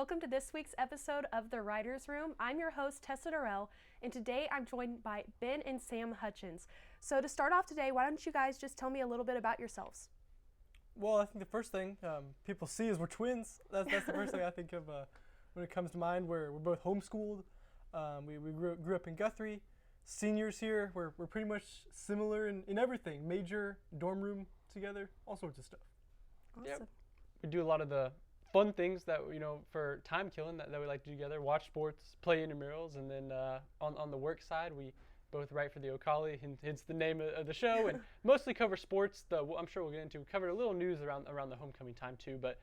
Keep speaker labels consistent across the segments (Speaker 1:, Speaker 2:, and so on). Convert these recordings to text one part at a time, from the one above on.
Speaker 1: Welcome to this week's episode of The Writers' Room. I'm your host, Tessa Durrell, and today I'm joined by Ben and Sam Hutchins. So to start off today, why don't you guys just tell me a little bit about yourselves?
Speaker 2: Well, I think the first thing people see is we're twins. That's the first thing I think of when it comes to mind. We're both homeschooled. We grew up in Guthrie. Seniors here, we're pretty much similar in everything. Major, dorm room together, all sorts of stuff.
Speaker 1: Awesome.
Speaker 3: Yep. We do a lot of the fun things that, for time killing that we like to do together. Watch sports, play intramurals, and then on the work side, we both write for the Ocali, hence the name of the show, and mostly cover sports. I'm sure we'll get into. We covered a little news around the homecoming time too, but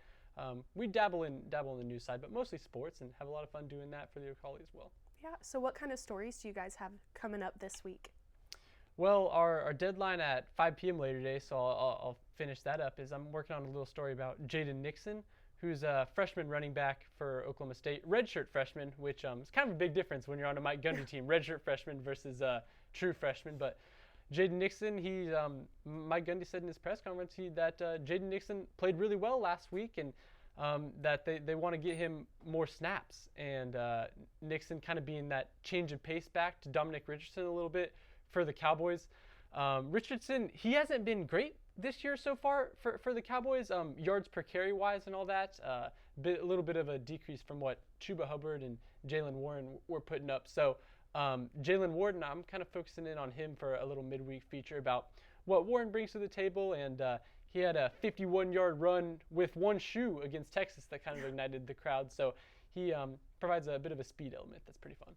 Speaker 3: we dabble in the news side, but mostly sports, and have a lot of fun doing that for the Ocali as well.
Speaker 1: Yeah, so what kind of stories do you guys have coming up this week?
Speaker 3: Well, our deadline at 5 p.m. later today, so I'll finish that up, is I'm working on a little story about Jaden Nixon, who's a freshman running back for Oklahoma State, redshirt freshman, which is kind of a big difference when you're on a Mike Gundy team, redshirt freshman versus true freshman. But Jaden Nixon, Mike Gundy said in his press conference that Jaden Nixon played really well last week, and that they want to get him more snaps. And Nixon kind of being that change of pace back to Dominic Richardson a little bit for the Cowboys. Richardson, he hasn't been great this year so far for the Cowboys, yards per carry wise and all that. A little bit of a decrease from what Chuba Hubbard and Jalen Warren were putting up. So Jalen Warren, I'm kind of focusing in on him for a little midweek feature about what Warren brings to the table. And he had a 51-yard run with one shoe against Texas that kind of ignited the crowd. So he provides a bit of a speed element that's pretty fun.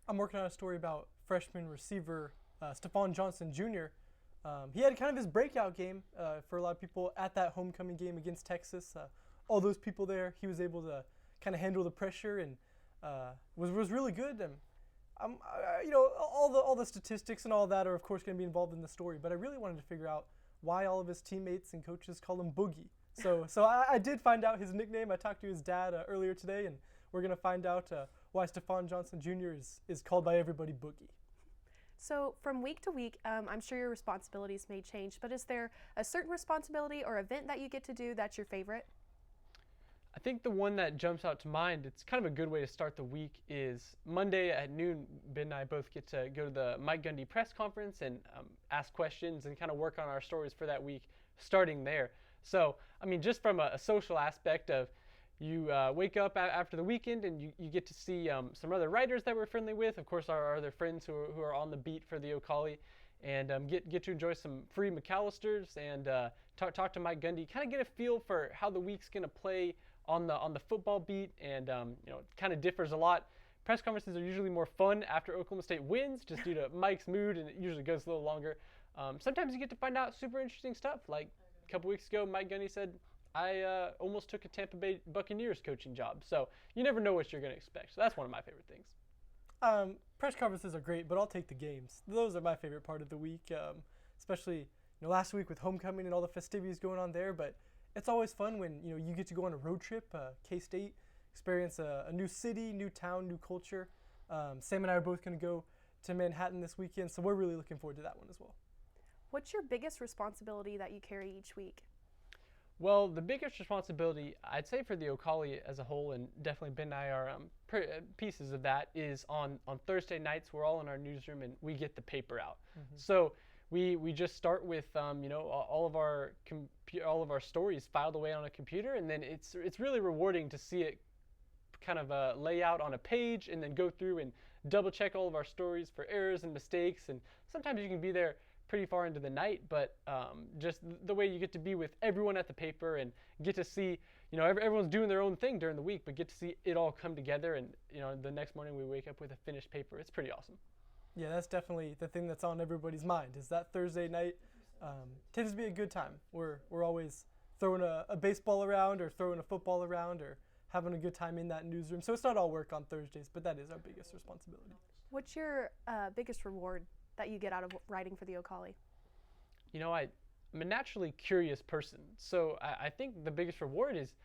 Speaker 2: I'm working on a story about freshman receiver Stephon Johnson Jr. He had kind of his breakout game for a lot of people at that homecoming game against Texas. All those people there, he was able to kind of handle the pressure and was really good. And all the statistics and all that are of course going to be involved in the story. But I really wanted to figure out why all of his teammates and coaches call him Boogie. So I did find out his nickname. I talked to his dad earlier today, and we're going to find out why Stephon Johnson Jr. is called by everybody Boogie.
Speaker 1: So from week to week, I'm sure your responsibilities may change, but is there a certain responsibility or event that you get to do that's your favorite?
Speaker 3: I think the one that jumps out to mind, it's kind of a good way to start the week, is Monday at noon, Ben and I both get to go to the Mike Gundy press conference and ask questions and kind of work on our stories for that week starting there. So, just from a social aspect of you wake up after the weekend and you get to see some other writers that we're friendly with, of course our other friends who are on the beat for the Ocali, and get to enjoy some free McAllisters and talk to Mike Gundy, kind of get a feel for how the week's going to play on the football beat, and it kind of differs a lot. Press conferences are usually more fun after Oklahoma State wins, just due to Mike's mood, and it usually goes a little longer. Sometimes you get to find out super interesting stuff. Like a couple weeks ago, Mike Gundy said, I almost took a Tampa Bay Buccaneers coaching job. So you never know what you're going to expect. So that's one of my favorite things.
Speaker 2: Press conferences are great, but I'll take the games. Those are my favorite part of the week, especially last week with homecoming and all the festivities going on there. But it's always fun when you get to go on a road trip, K-State, experience a new city, new town, new culture. Sam and I are both going to go to Manhattan this weekend, so we're really looking forward to that one as well.
Speaker 1: What's your biggest responsibility that you carry each week?
Speaker 3: Well, the biggest responsibility, I'd say for the Ocali as a whole, and definitely Ben and I are pieces of that, is on Thursday nights, we're all in our newsroom and we get the paper out. Mm-hmm. So we just start with all of our stories filed away on a computer, and then it's really rewarding to see it kind of lay out on a page and then go through and double check all of our stories for errors and mistakes. And sometimes you can be there pretty far into the night, but just the way you get to be with everyone at the paper and get to see, everyone's doing their own thing during the week, but get to see it all come together, and the next morning we wake up with a finished paper. It's pretty awesome.
Speaker 2: Yeah, that's definitely the thing that's on everybody's mind, is that Thursday night tends to be a good time. We're always throwing a baseball around or throwing a football around or having a good time in that newsroom. So it's not all work on Thursdays, but that is our biggest responsibility.
Speaker 1: What's your biggest reward that you get out of writing for the Ocali?
Speaker 3: I'm a naturally curious person, so I think the biggest reward is,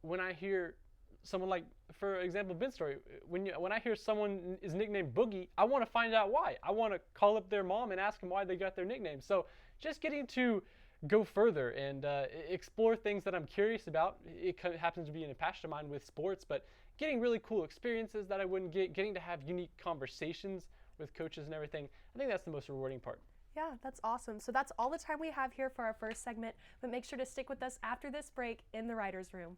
Speaker 3: when I hear someone, like, for example, Ben's story, when I hear someone is nicknamed Boogie, I want to find out why. I want to call up their mom and ask them why they got their nickname. So just getting to go further and explore things that I'm curious about. It happens to be in a passion of mine with sports, but getting really cool experiences that I wouldn't get, getting to have unique conversations with coaches and everything. I think that's the most rewarding part.
Speaker 1: Yeah, that's awesome. So that's all the time we have here for our first segment, but make sure to stick with us after this break in the Writers' Room.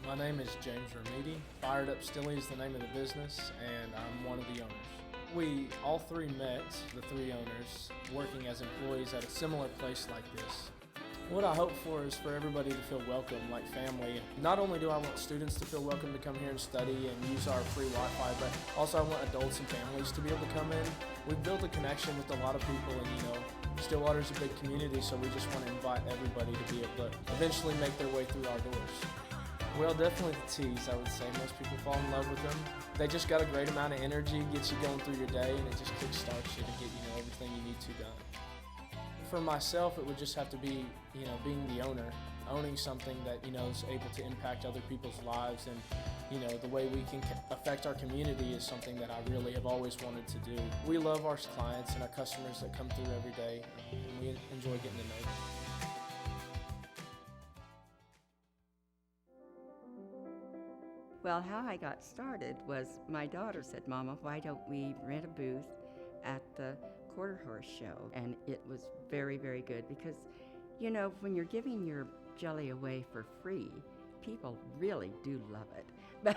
Speaker 4: My name is James Ramidi. Fired Up Stilly is the name of the business, and I'm one of the owners. We all three met, the three owners, working as employees at a similar place like this. What I hope for is for everybody to feel welcome, like family. Not only do I want students to feel welcome to come here and study and use our free Wi-Fi, but also I want adults and families to be able to come in. We've built a connection with a lot of people, and Stillwater's a big community, so we just want to invite everybody to be able to eventually make their way through our doors. Well, definitely the teas, I would say. Most people fall in love with them. They just got a great amount of energy, gets you going through your day, and it just kickstarts you to get, everything you need to done. For myself, it would just have to be, being the owner, owning something that, is able to impact other people's lives, and, the way we can affect our community is something that I really have always wanted to do. We love our clients and our customers that come through every day, and we enjoy getting to know them.
Speaker 5: Well, how I got started was my daughter said, "Mama, why don't we rent a booth at the Quarter Horse Show?" And it was very, very good because, when you're giving your jelly away for free, people really do love it.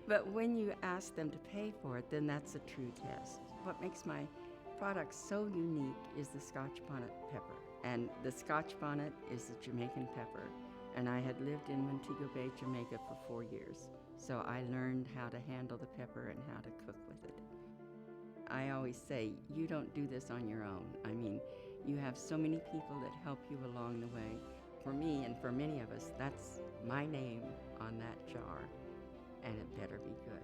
Speaker 5: But when you ask them to pay for it, then that's a true test. What makes my product so unique is the Scotch bonnet pepper. And the Scotch bonnet is the Jamaican pepper. And I had lived in Montego Bay, Jamaica for 4 years. So I learned how to handle the pepper and how to cook with it. I always say, you don't do this on your own. I mean, you have so many people that help you along the way. For me and for many of us, that's my name on that jar, and it better be good.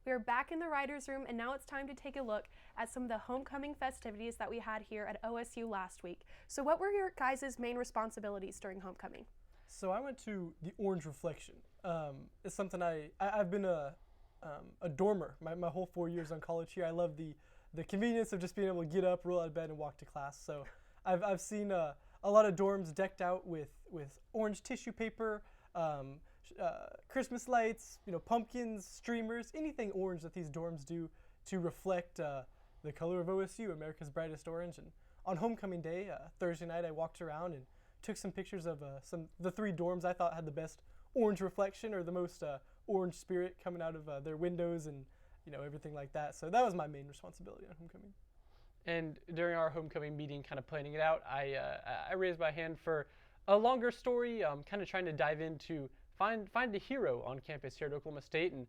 Speaker 1: We're back in the Writers' Room, and now it's time to take a look at some of the homecoming festivities that we had here at OSU last week. So what were your guys' main responsibilities during homecoming?
Speaker 2: So I went to the Orange Reflection. It's something I've been a dormer my whole 4 years on college here. I love the convenience of just being able to get up, roll out of bed, and walk to class. So I've seen a lot of dorms decked out with orange tissue paper, Christmas lights, pumpkins, streamers, anything orange that these dorms do to reflect the color of OSU, America's brightest orange. And on homecoming day, Thursday night, I walked around and took some pictures of the three dorms I thought had the best orange reflection or the most orange spirit coming out of their windows and everything like that. So that was my main responsibility on homecoming.
Speaker 3: And during our homecoming meeting, kind of planning it out, I raised my hand for a longer story, kind of trying to dive into find a hero on campus here at Oklahoma State. And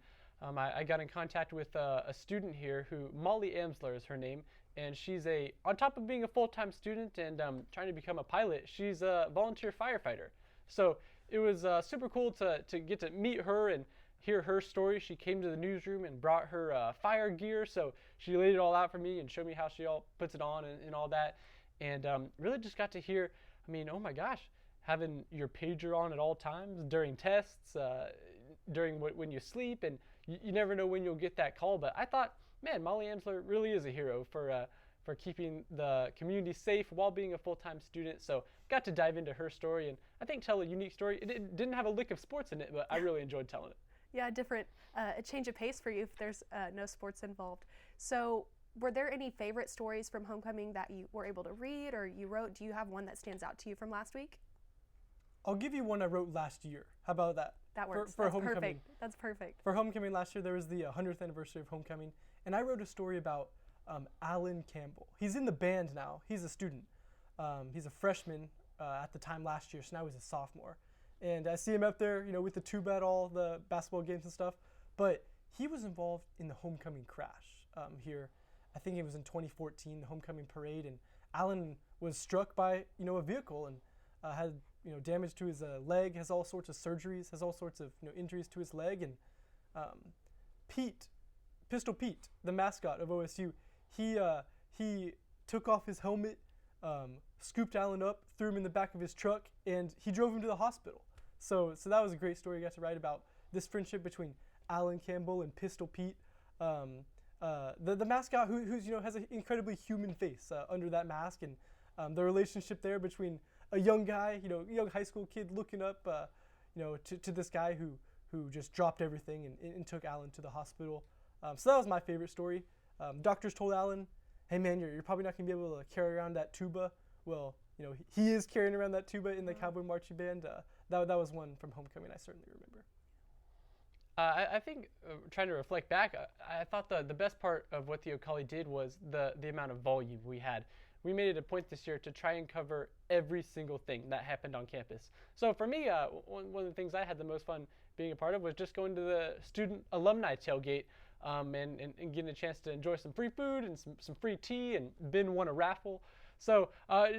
Speaker 3: I got in contact with a student here who, Molly Amsler is her name, and she's on top of being a full-time student and trying to become a pilot, she's a volunteer firefighter. So it was super cool to get to meet her and hear her story. She came to the newsroom and brought her fire gear, so she laid it all out for me and showed me how she all puts it on and all that. And really just got to hear, oh my gosh, having your pager on at all times during tests, during when you sleep, and you never know when you'll get that call. But I thought, man, Molly Amsler really is a hero for keeping the community safe while being a full-time student. So got to dive into her story and I think tell a unique story. It didn't have a lick of sports in it, but I really enjoyed telling it.
Speaker 1: Yeah, a change of pace for you if there's no sports involved. So were there any favorite stories from homecoming that you were able to read or you wrote? Do you have one that stands out to you from last week?
Speaker 2: I'll give you one I wrote last year. How about that?
Speaker 1: That works.
Speaker 2: For
Speaker 1: That's
Speaker 2: homecoming.
Speaker 1: perfect. That's perfect.
Speaker 2: For homecoming last year, there was the 100th anniversary of homecoming, and I wrote a story about Alan Campbell. He's in the band now. He's a student. He's a freshman at the time last year, so now he's a sophomore. And I see him up there, with the tuba at all the basketball games and stuff. But he was involved in the homecoming crash here. I think it was in 2014, the homecoming parade, and Alan was struck by a vehicle and had damage to his leg, has all sorts of surgeries, has all sorts of injuries to his leg, and Pistol Pete, the mascot of OSU, he took off his helmet, scooped Allen up, threw him in the back of his truck, and he drove him to the hospital. So that was a great story I got to write about this friendship between Allen Campbell and Pistol Pete. The mascot who's has an incredibly human face under that mask, and the relationship there between a young guy, young high school kid looking up, to this guy who just dropped everything and took Allen to the hospital. So that was my favorite story. Doctors told Allen, hey man, you're probably not gonna be able to carry around that tuba. Well, he is carrying around that tuba in the Cowboy Marching Band. That was one from Homecoming I certainly remember.
Speaker 3: I think, trying to reflect back, I thought the best part of what the Ocali did was the amount of volume we had. We made it a point this year to try and cover every single thing that happened on campus. So for me, one of the things I had the most fun being a part of was just going to the student alumni tailgate and getting a chance to enjoy some free food and some free tea, and Ben won a raffle. So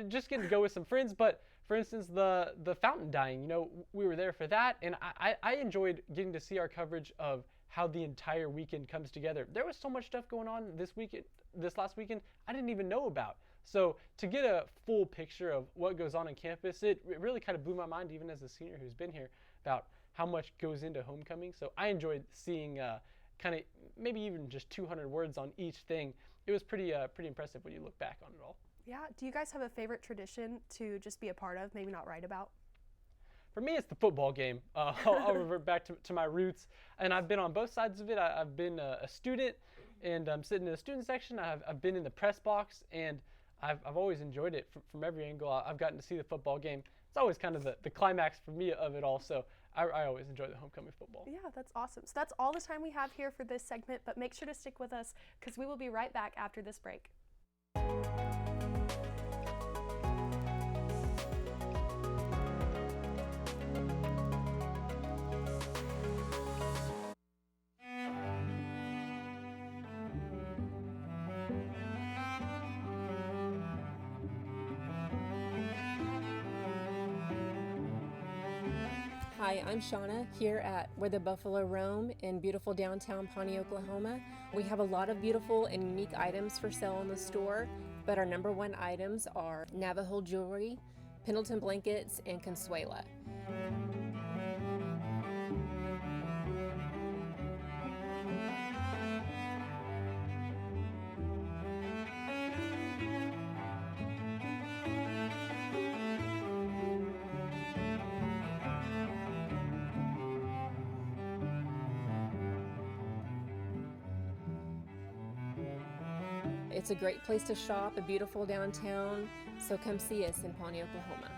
Speaker 3: just getting to go with some friends. But for instance, the fountain dying, we were there for that, and I enjoyed getting to see our coverage of how the entire weekend comes together. There was so much stuff going on this last weekend I didn't even know about. So to get a full picture of what goes on campus, it really kind of blew my mind, even as a senior who's been here, about how much goes into homecoming. So I enjoyed seeing kind of maybe even just 200 words on each thing. It was pretty impressive when you look back on it all.
Speaker 1: Yeah. Do you guys have a favorite tradition to just be a part of, maybe not write about?
Speaker 3: For me, it's the football game. I'll revert back to my roots, and I've been on both sides of it. I've been a student, and I'm sitting in the student section. I've been in the press box, and I've always enjoyed it from every angle. I've gotten to see the football game. It's always kind of the climax for me of it all, so I always enjoy the homecoming football.
Speaker 1: Yeah, that's awesome. So that's all the time we have here for this segment, but make sure to stick with us because we will be right back after this break.
Speaker 6: Hi, I'm Shauna here at Where the Buffalo Roam in beautiful downtown Pawnee, Oklahoma. We have a lot of beautiful and unique items for sale in the store, but our number one items are Navajo jewelry, Pendleton blankets, and Consuela. It's a great place to shop, a beautiful downtown, so come see us in Pawnee, Oklahoma.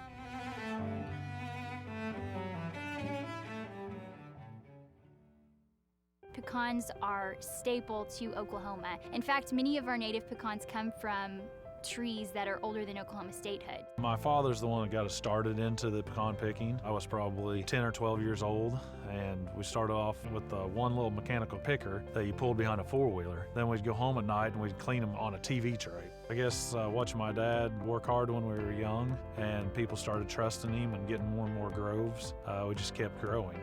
Speaker 7: Pecans are staple to Oklahoma. In fact, many of our native pecans come from trees that are older than Oklahoma statehood.
Speaker 8: My father's the one that got us started into the pecan picking. I was probably 10 or 12 years old, and we started off with one little mechanical picker that you pulled behind a four-wheeler. Then we'd go home at night and we'd clean them on a TV tray. I guess watching my dad work hard when we were young, and people started trusting him and getting more and more groves, we just kept growing.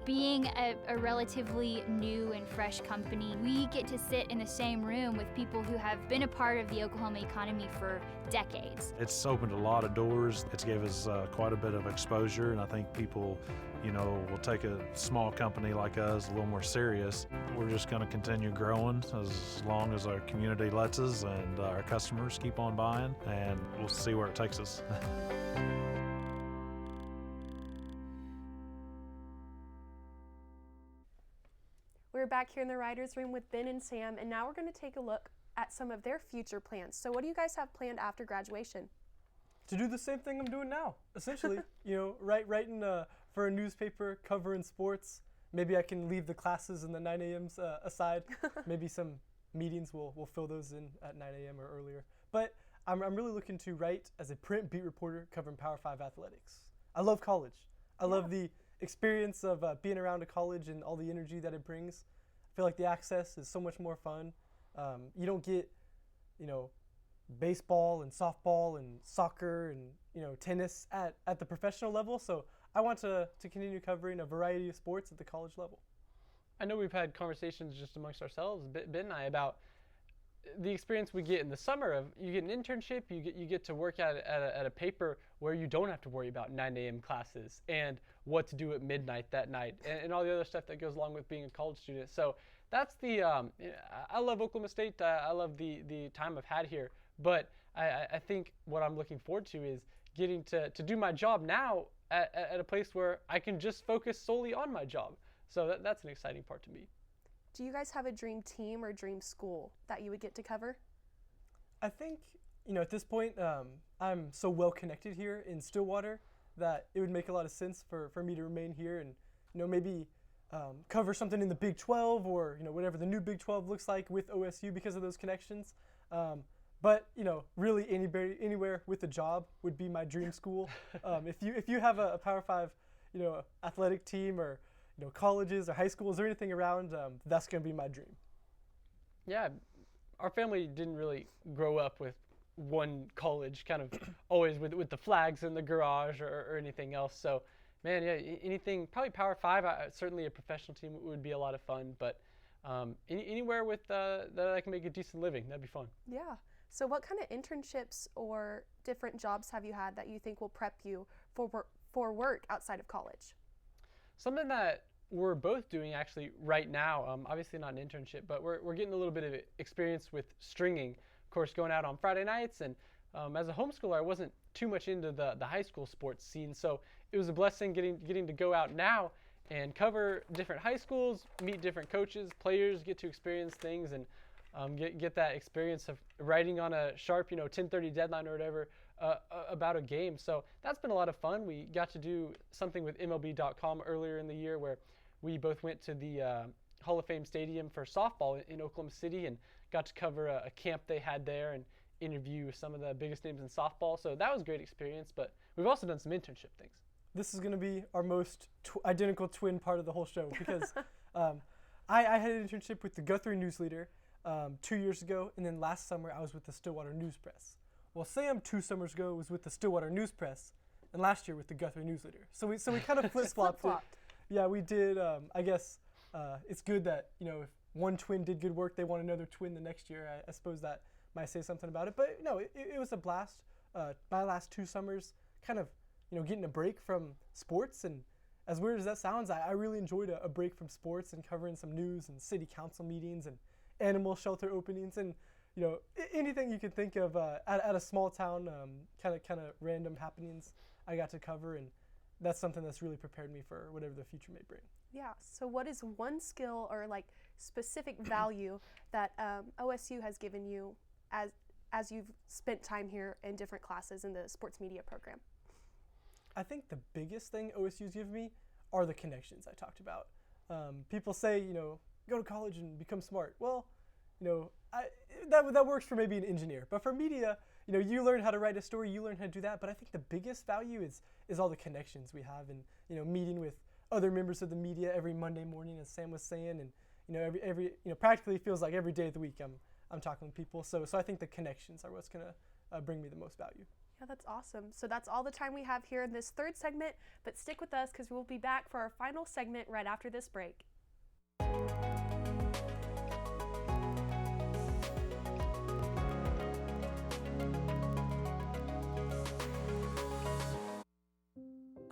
Speaker 7: Being a relatively new and fresh company, we get to sit in the same room with people who have been a part of the Oklahoma economy for decades.
Speaker 8: It's opened a lot of doors. It's gave us quite a bit of exposure, and I think people, will take a small company like us a little more serious. We're just going to continue growing as long as our community lets us and our customers keep on buying, and we'll see where it takes us.
Speaker 1: We're back here in the writer's room with Ben and Sam, and now we're going to take a look at some of their future plans. So what do you guys have planned after graduation?
Speaker 2: To do the same thing I'm doing now, essentially. Writing for a newspaper, covering sports. Maybe I can leave the classes and the 9 a.m.s aside. Maybe some meetings we'll fill those in at 9 a.m. or earlier. But I'm really looking to write as a print beat reporter covering Power 5 athletics. I love college. I love the experience of being around a college and all the energy that it brings. I feel like the access is so much more fun. You don't get, baseball and softball and soccer and, tennis at the professional level. So I want to continue covering a variety of sports at the college level.
Speaker 3: I know we've had conversations just amongst ourselves, Ben and I, about the experience we get in the summer of you get an internship, you get to work at a paper where you don't have to worry about 9 a.m. classes and what to do at midnight that night and all the other stuff that goes along with being a college student. So that's the I love Oklahoma State. I love the time I've had here, but I think what I'm looking forward to is getting to do my job now at a place where I can just focus solely on my job. So that's an exciting part to me.
Speaker 1: Do you guys have a dream team or dream school that you would get to cover?
Speaker 2: I think, at this point, I'm so well connected here in Stillwater that it would make a lot of sense for me to remain here and, maybe cover something in the Big 12 or, whatever the new Big 12 looks like with OSU because of those connections. But, really anywhere with a job would be my dream school. If you have a Power 5, athletic team or, colleges or high schools or anything around, that's going to be my dream.
Speaker 3: Yeah, our family didn't really grow up with one college, kind of always with the flags in the garage or anything else. So, man, yeah, anything, probably Power 5, certainly a professional team would be a lot of fun, but anywhere with that I can make a decent living, that'd be fun.
Speaker 1: Yeah. So what kind of internships or different jobs have you had that you think will prep you for work outside of college?
Speaker 3: Something that we're both doing actually right now, obviously not an internship, but we're getting a little bit of experience with stringing. Of course, going out on Friday nights, and as a homeschooler, I wasn't too much into the high school sports scene, so it was a blessing getting to go out now and cover different high schools, meet different coaches, players, get to experience things, and get that experience of writing on a sharp, 10:30 deadline or whatever about a game. So that's been a lot of fun. We got to do something with MLB.com earlier in the year where we both went to the Hall of Fame Stadium for softball in Oklahoma City and got to cover a camp they had there and interview some of the biggest names in softball. So that was a great experience, but we've also done some internship things.
Speaker 2: This is going to be our most identical twin part of the whole show because I had an internship with the Guthrie News Leader 2 years ago, and then last summer I was with the Stillwater News Press. Well, Sam 2 summers ago was with the Stillwater News Press, and last year with the Guthrie News Leader. So we kind of flip-flopped it. Yeah, we did. I guess it's good that, if one twin did good work, they want another twin the next year. I suppose that might say something about it. But no, it was a blast. My last 2 summers, kind of, getting a break from sports. And as weird as that sounds, I really enjoyed a break from sports and covering some news and city council meetings and animal shelter openings and, anything you could think of at a small town, kind of random happenings I got to cover. And that's something that's really prepared me for whatever the future may bring.
Speaker 1: Yeah. So what is one skill or specific value that OSU has given you as you've spent time here in different classes in the sports media program?
Speaker 2: I think the biggest thing OSU's given me are the connections I talked about. People say, go to college and become smart. Well, that works for maybe an engineer, but for media, you learn how to write a story, you learn how to do that. But I think the biggest value is all the connections we have, and meeting with other members of the media every Monday morning, as Sam was saying, and every practically feels like every day of the week I'm talking with people. So I think the connections are what's gonna bring me the most value.
Speaker 1: Yeah, that's awesome. So that's all the time we have here in this third segment, but stick with us because we'll be back for our final segment right after this break.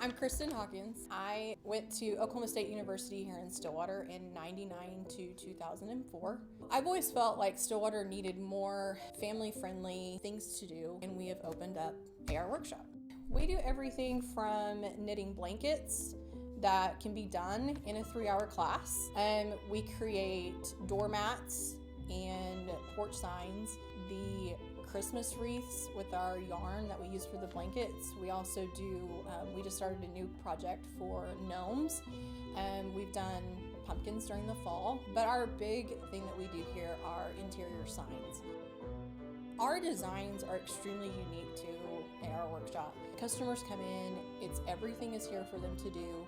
Speaker 9: I'm Kristen Hawkins. I went to Oklahoma State University here in Stillwater in '99 to 2004. I've always felt like Stillwater needed more family-friendly things to do, and we have opened up AR Workshop. We do everything from knitting blankets that can be done in a 3-hour class, and we create doormats and porch signs, the Christmas wreaths with our yarn that we use for the blankets. We also do, we just started a new project for gnomes, and we've done pumpkins during the fall. But our big thing that we do here are interior signs. Our designs are extremely unique to AR Workshop. Customers come in, everything is here for them to do.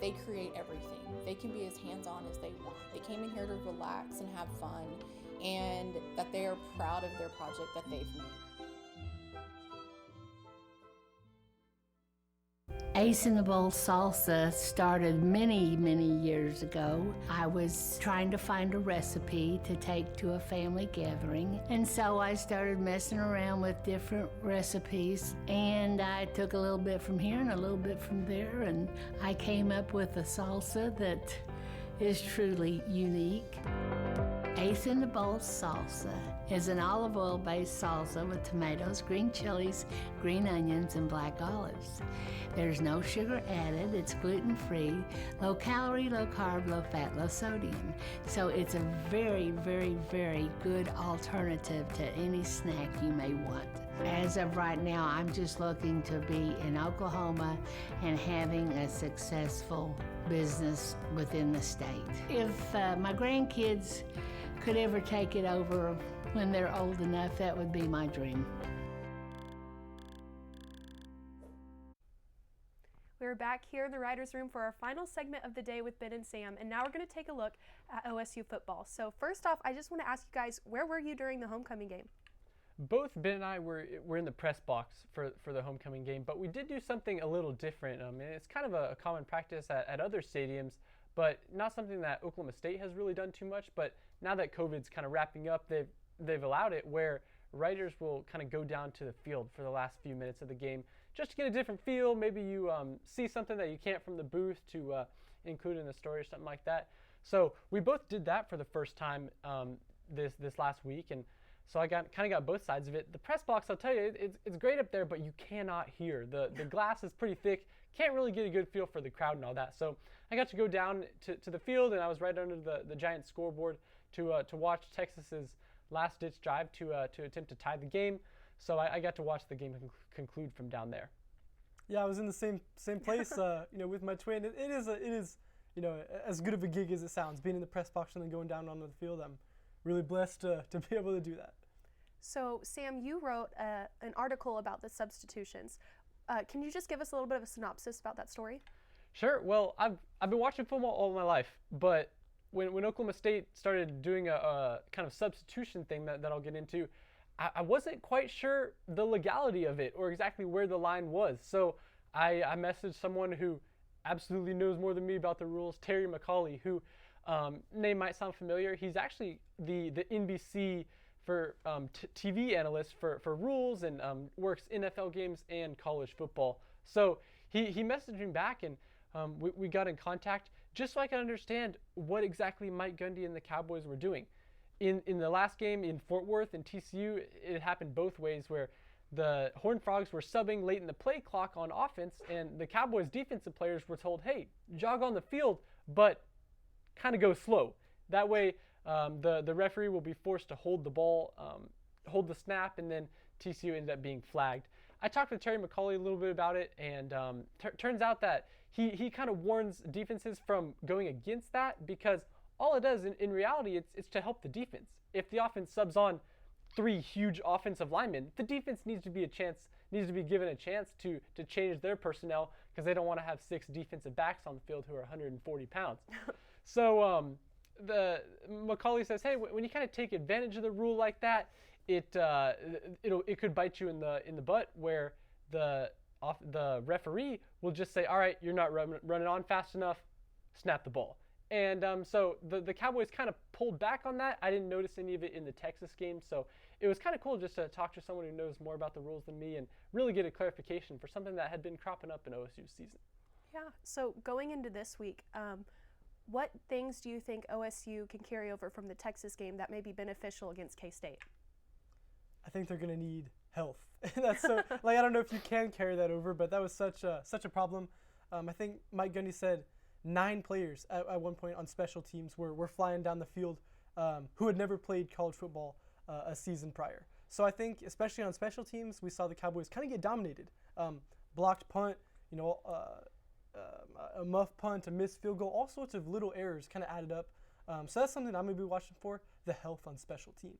Speaker 9: They create everything. They can be as hands-on as they want. They came in here to relax and have fun, and that they are proud of their project that they've made.
Speaker 10: Ace in the Bowl salsa started many, many years ago. I was trying to find a recipe to take to a family gathering, and so I started messing around with different recipes, and I took a little bit from here and a little bit from there, and I came up with a salsa that is truly unique. Ace in the Bowl salsa is an olive oil based salsa with tomatoes, green chilies, green onions, and black olives. There's no sugar added, it's gluten free, low calorie, low carb, low fat, low sodium. So it's a very, very, very good alternative to any snack you may want. As of right now, I'm just looking to be in Oklahoma and having a successful business within the state. If my grandkids could ever take it over when they're old enough, that would be my dream.
Speaker 1: We're back here in the writer's room for our final segment of the day with Ben and Sam, and now we're going to take a look at OSU football. So first off, I just want to ask you guys, where were you during the homecoming game?
Speaker 3: Both Ben and I were in the press box for the homecoming game, but we did do something a little different. And it's kind of a common practice at other stadiums, but not something that Oklahoma State has really done too much. But now that COVID's kind of wrapping up, they've allowed it where writers will kind of go down to the field for the last few minutes of the game just to get a different feel. Maybe you see something that you can't from the booth to include in the story or something like that. So we both did that for the first time this last week, and so I kind of got both sides of it. The press box, I'll tell you, it's great up there, but you cannot hear. The glass is pretty thick. Can't really get a good feel for the crowd and all that. So I got to go down to the field, and I was right under the giant scoreboard to watch Texas's last-ditch drive to attempt to tie the game. So I got to watch the game conclude from down there.
Speaker 2: Yeah, I was in the same place, with my twin. It is, as good of a gig as it sounds, being in the press box and then going down onto the field. I'm really blessed to be able to do that.
Speaker 1: So Sam, you wrote an article about the substitutions. Can you just give us a little bit of a synopsis about that story?
Speaker 3: Sure. Well, I've been watching football all my life, but when Oklahoma State started doing a kind of substitution thing that I'll get into, I wasn't quite sure the legality of it or exactly where the line was. So I messaged someone who absolutely knows more than me about the rules, Terry McCauley, who name might sound familiar. He's actually the NBC for TV analyst for rules and works NFL games and college football. So he messaged me back, and we got in contact just so I could understand what exactly Mike Gundy and the Cowboys were doing. In the last game in Fort Worth and TCU, it happened both ways, where the Horned Frogs were subbing late in the play clock on offense, and the Cowboys defensive players were told, hey, jog on the field, but kind of go slow. That way, the referee will be forced to hold the ball, hold the snap, and then TCU ended up being flagged. I talked with Terry McCauley a little bit about it, and turns out that he kind of warns defenses from going against that, because all it does in reality, it's to help the defense. If the offense subs on 3 huge offensive linemen, the defense needs to be given a chance to change their personnel, because they don't want to have 6 defensive backs on the field who are 140 pounds. So the McCauley says, hey, when you kind of take advantage of the rule like that, it could bite you in the butt, where the referee will just say, all right, you're not running on fast enough, snap the ball. And so the Cowboys kind of pulled back on that. I didn't notice any of it in the Texas game, so it was kind of cool just to talk to someone who knows more about the rules than me and really get a clarification for something that had been cropping up in OSU's season.
Speaker 1: Yeah, so going into this week, what things do you think OSU can carry over from the Texas game that may be beneficial against K-State?
Speaker 2: I think they're going to need health. That's so, I don't know if you can carry that over, but that was such a problem. I think Mike Gundy said 9 players at one point on special teams were flying down the field who had never played college football a season prior. So I think, especially on special teams, we saw the Cowboys kind of get dominated. Blocked punt, a muff punt, a missed field goal, all sorts of little errors kind of added up. So that's something I'm going to be watching for, the health on special teams.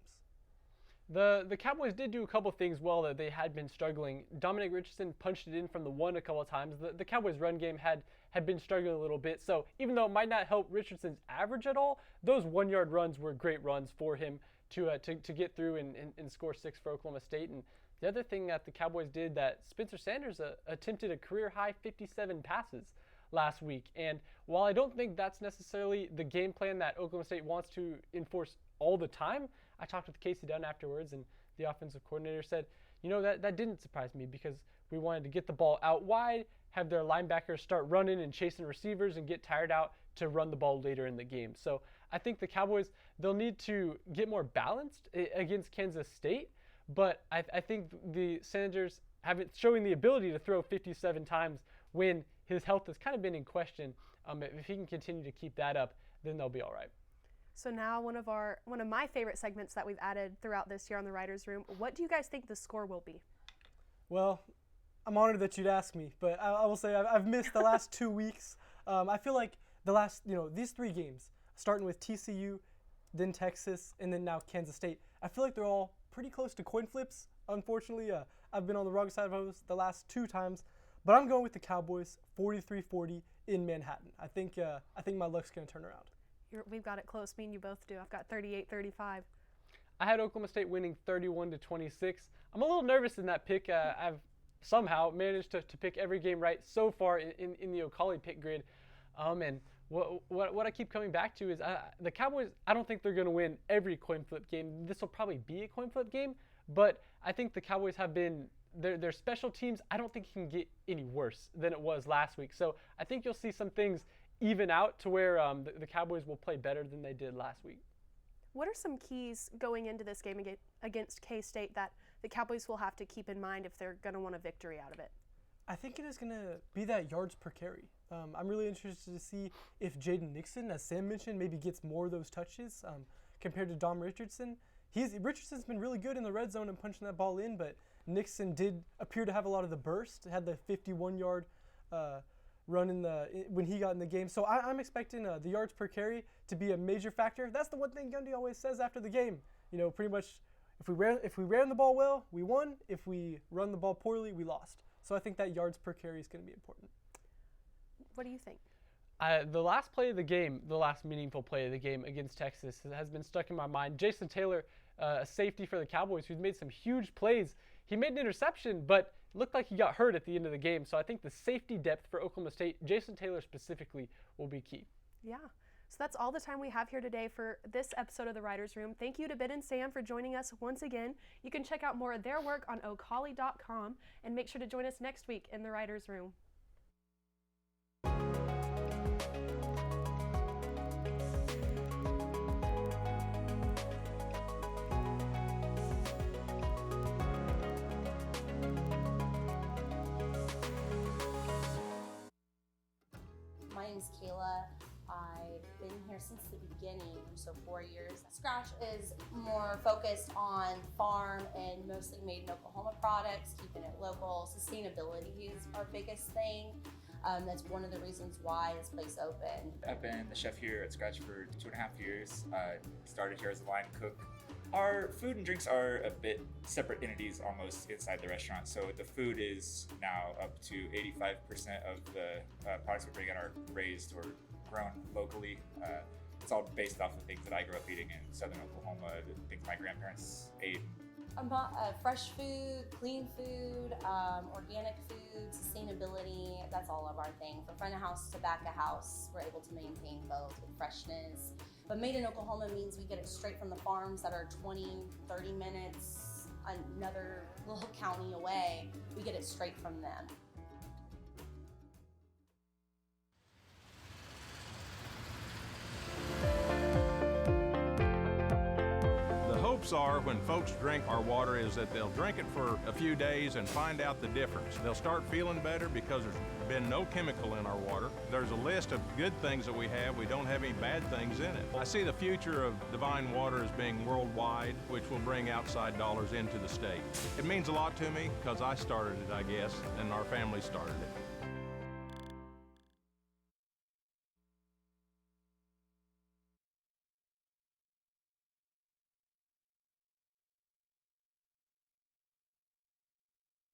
Speaker 3: The Cowboys did do a couple things well that they had been struggling. Dominic Richardson punched it in from the 1 a couple of times. The Cowboys' run game had been struggling a little bit. So even though it might not help Richardson's average at all, those 1-yard runs were great runs for him to get through and score 6 for Oklahoma State. And the other thing that the Cowboys did, that Spencer Sanders attempted a career-high 57 passes last week. And while I don't think that's necessarily the game plan that Oklahoma State wants to enforce all the time, I talked with Casey Dunn afterwards, and the offensive coordinator said, that didn't surprise me because we wanted to get the ball out wide, have their linebackers start running and chasing receivers and get tired out to run the ball later in the game. So I think the Cowboys, they'll need to get more balanced against Kansas State, but I think the Sanders showing the ability to throw 57 times when his health has kind of been in question. If he can continue to keep that up, then they'll be all right.
Speaker 1: So now one of my favorite segments that we've added throughout this year on the Writers' Room. What do you guys think the score will be?
Speaker 2: Well, I'm honored that you'd ask me, but I will say I've missed the last 2 weeks. I feel like these 3 games, starting with TCU, then Texas, and then now Kansas State, I feel like they're all pretty close to coin flips. Unfortunately, I've been on the wrong side of those the last 2 times, but I'm going with the Cowboys 43-40 in Manhattan. I think my luck's going to turn around.
Speaker 1: We've got it close. Me and you both do. I've got 38-35.
Speaker 3: I had Oklahoma State winning 31-26. I'm a little nervous in that pick. I've somehow managed to pick every game right so far in the O'Colly pick grid. And what I keep coming back to is the Cowboys, I don't think they're going to win every coin flip game. This will probably be a coin flip game, but I think the Cowboys have been, their special teams, I don't think it can get any worse than it was last week. So I think you'll see some things even out to where the Cowboys will play better than they did last week.
Speaker 1: What are some keys going into this game against K-State that the Cowboys will have to keep in mind if they're going to want a victory out of it?
Speaker 2: I think it is going to be that yards per carry. I'm really interested to see if Jaden Nixon, as Sam mentioned, maybe gets more of those touches compared to Dom Richardson. Richardson's been really good in the red zone and punching that ball in, but Nixon did appear to have a lot of the burst, had the 51-yard run when he got in the game. So I'm expecting the yards per carry to be a major factor. That's the one thing Gundy always says after the game. Pretty much if we ran the ball well, we won. If we run the ball poorly, we lost. So I think that yards per carry is going to be important.
Speaker 1: What do you think?
Speaker 3: The last play of the game, the last meaningful play of the game against Texas has been stuck in my mind. Jason Taylor, a safety for the Cowboys who's made some huge plays. He made an interception, but looked like he got hurt at the end of the game. So I think the safety depth for Oklahoma State, Jason Taylor specifically, will be key.
Speaker 1: Yeah. So that's all the time we have here today for this episode of the Writers' Room. Thank you to Ben and Sam for joining us once again. You can check out more of their work on ocolly.com and make sure to join us next week in the Writers' Room.
Speaker 11: My name's Kayla. I've been here since the beginning, so 4 years. Scratch is more focused on farm and mostly made in Oklahoma products, keeping it local. Sustainability is our biggest thing. That's one of the reasons why this place opened.
Speaker 12: I've been the chef here at Scratch for 2.5 years. Started here as a line cook. Our food and drinks are a bit separate entities almost inside the restaurant. So the food is now up to 85% of the products we bring in are raised or grown locally. It's all based off of things that I grew up eating in southern Oklahoma, the things my grandparents ate.
Speaker 11: Fresh food, clean food, organic food, sustainability, that's all of our thing. From front of house to back of house, we're able to maintain both with freshness. But made in Oklahoma means we get it straight from the farms that are 20, 30 minutes, another little county away. We get it straight from them.
Speaker 13: Are when folks drink our water is that they'll drink it for a few days and find out the difference. They'll start feeling better because there's been no chemical in our water. There's a list of good things that we have. We don't have any bad things in it. I see the future of Divine Water as being worldwide, which will bring outside dollars into the state. It means a lot to me because I started it, I guess, and our family started it.